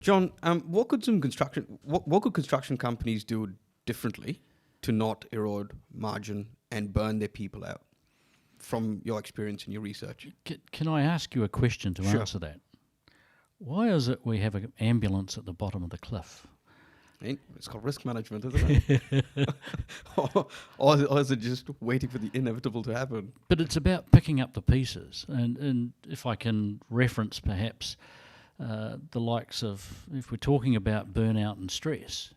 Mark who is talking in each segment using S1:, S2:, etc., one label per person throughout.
S1: John, what could construction companies do differently to not erode margin and burn their people out? From your experience and your research,
S2: Can I ask you a question to answer that? Why is it we have an ambulance at the bottom of the cliff?
S1: It's called risk management, isn't it? or is it just waiting for the inevitable to happen?
S2: But it's about picking up the pieces. And if I can reference perhaps the likes of, if we're talking about burnout and stress,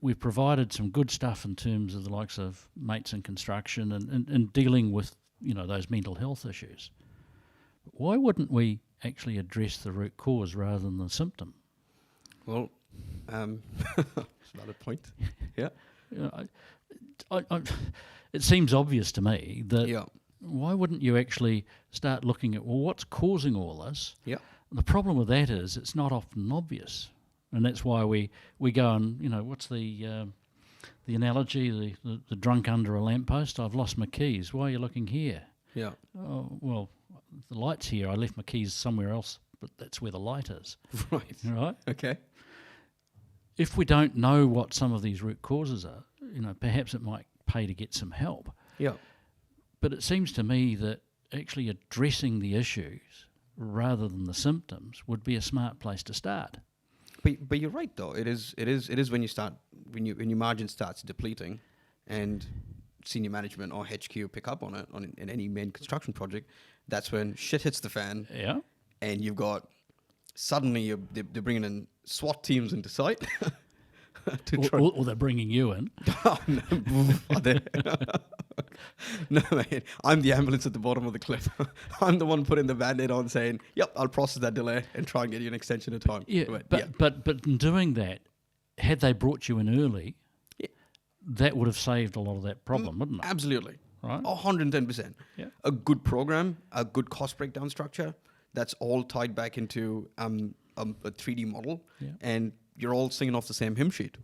S2: we've provided some good stuff in terms of the likes of mates in construction and dealing with, those mental health issues. Why wouldn't we actually address the root cause rather than the symptom?
S1: Well, that's another point. Yeah.
S2: It seems obvious to me that why wouldn't you actually start looking at, what's causing all this?
S1: Yeah.
S2: The problem with that is it's not often obvious. And that's why we go and, what's the analogy, the drunk under a lamppost? I've lost my keys. Why are you looking here?
S1: Yeah.
S2: Oh, well, the light's here. I left my keys somewhere else, but that's where the light is.
S1: Right.
S2: Right?
S1: Okay.
S2: If we don't know what some of these root causes are, perhaps it might pay to get some help.
S1: Yeah.
S2: But it seems to me that actually addressing the issues rather than the symptoms would be a smart place to start.
S1: But you're right though. It is when your margin starts depleting, and senior management or HQ pick up on it in any main construction project. That's when shit hits the fan.
S2: Yeah.
S1: And you've got suddenly they're bringing in SWAT teams into site.
S2: Or they're bringing you in.
S1: Oh, no. No, man. I'm the ambulance at the bottom of the cliff. I'm the one putting the Band-Aid on saying, yep, I'll process that delay and try and get you an extension of time.
S2: Yeah, but in doing that, had they brought you in early, that would have saved a lot of that problem, wouldn't it?
S1: Absolutely.
S2: Right?
S1: 110%.
S2: Yeah.
S1: A good program, a good cost breakdown structure, that's all tied back into a 3D model, and you're all singing off the same hymn sheet.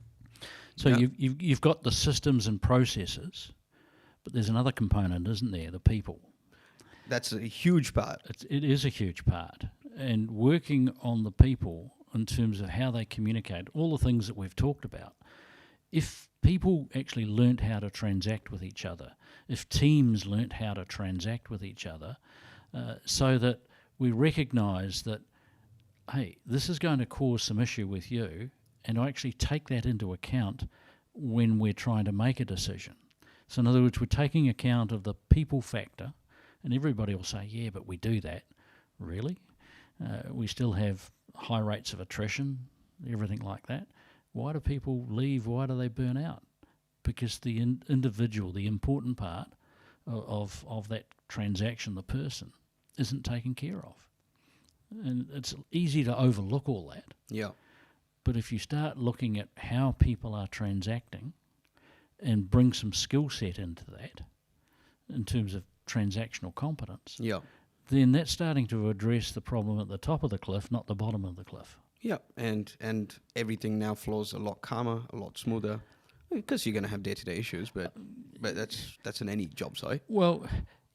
S2: So you've got the systems and processes, but there's another component, isn't there? The people.
S1: That's a huge part.
S2: It is a huge part. And working on the people in terms of how they communicate, all the things that we've talked about. If people actually learnt how to transact with each other, if teams learnt how to transact with each other, so that we recognise that, hey, this is going to cause some issue with you, and I actually take that into account when we're trying to make a decision. So in other words, we're taking account of the people factor, and everybody will say, yeah, but we do that. Really? We still have high rates of attrition, everything like that. Why do people leave? Why do they burn out? Because the individual, the important part of that transaction, the person, isn't taken care of. And it's easy to overlook all that.
S1: Yeah.
S2: But if you start looking at how people are transacting and bring some skill set into that in terms of transactional competence, then that's starting to address the problem at the top of the cliff, not the bottom of the cliff.
S1: Yeah, and everything now flows a lot calmer, a lot smoother, because you're going to have day-to-day issues, but that's in any job site.
S2: Well,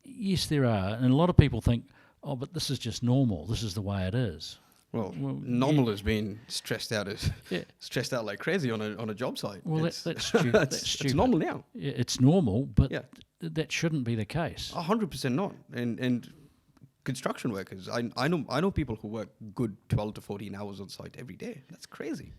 S2: yes, there are, and a lot of people think, oh, but this is just normal. This is the way it is.
S1: Well normal is being stressed out like crazy on a job site.
S2: Well, that's stupid. That's stupid.
S1: It's normal now.
S2: Yeah, it's normal, but that shouldn't be the case.
S1: 100% not. And construction workers, I know people who work good 12 to 14 hours on site every day. That's crazy.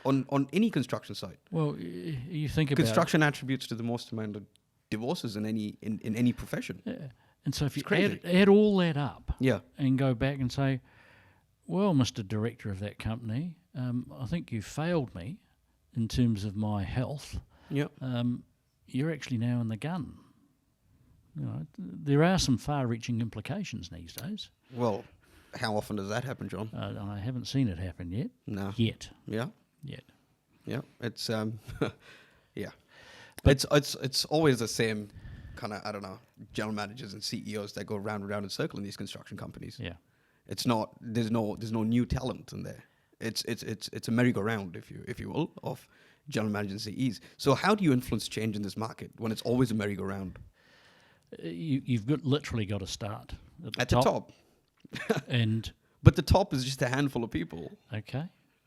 S1: On any construction site.
S2: Well, you think about
S1: construction attributes to the most amount of divorces in any profession.
S2: Yeah. And so if you add all that up, and go back and say, well, Mr. Director of that company, I think you failed me in terms of my health.
S1: Yeah.
S2: You're actually now in the gun. There are some far-reaching implications these days.
S1: Well, how often does that happen, John?
S2: I haven't seen it happen yet.
S1: No.
S2: Yet.
S1: Yeah.
S2: Yet.
S1: Yeah. It's yeah. But it's always the same kind of, I don't know, general managers and CEOs that go round and round in circle in these construction companies.
S2: Yeah.
S1: It's not. There's no new talent in there. It's a merry-go-round, if you will, of general managers and CEs. So how do you influence change in this market when it's always a merry-go-round?
S2: You've literally got to start
S1: at the top.
S2: And
S1: But the top is just a handful of people.
S2: Okay.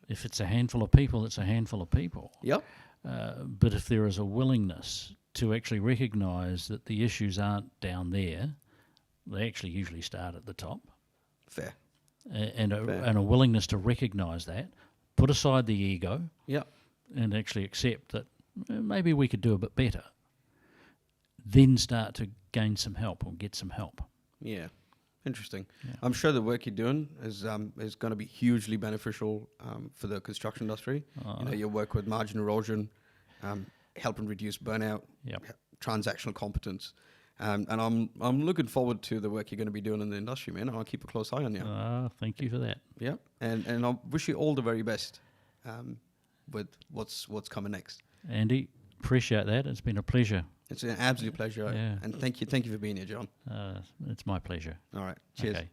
S2: If it's a handful of people, it's a handful of people.
S1: Yep.
S2: But if there is a willingness to actually recognise that the issues aren't down there, they actually usually start at the top.
S1: Fair.
S2: And a willingness to recognise that, put aside the ego,
S1: Yep.
S2: and actually accept that maybe we could do a bit better, then start to gain some help or get some help.
S1: Yeah. Interesting.
S2: Yeah.
S1: I'm sure the work you're doing is going to be hugely beneficial for the construction industry. Your work with margin erosion, helping reduce burnout,
S2: Yep.
S1: transactional competence, and I'm looking forward to the work you're going to be doing in the industry, man. I'll keep a close eye on you.
S2: Thank you for that.
S1: Yeah, and I wish you all the very best with what's coming next.
S2: Andy, appreciate that. It's been a pleasure.
S1: It's an absolute pleasure,
S2: Yeah.
S1: and thank you for being here, John.
S2: It's my pleasure.
S1: All right, cheers.
S2: Okay.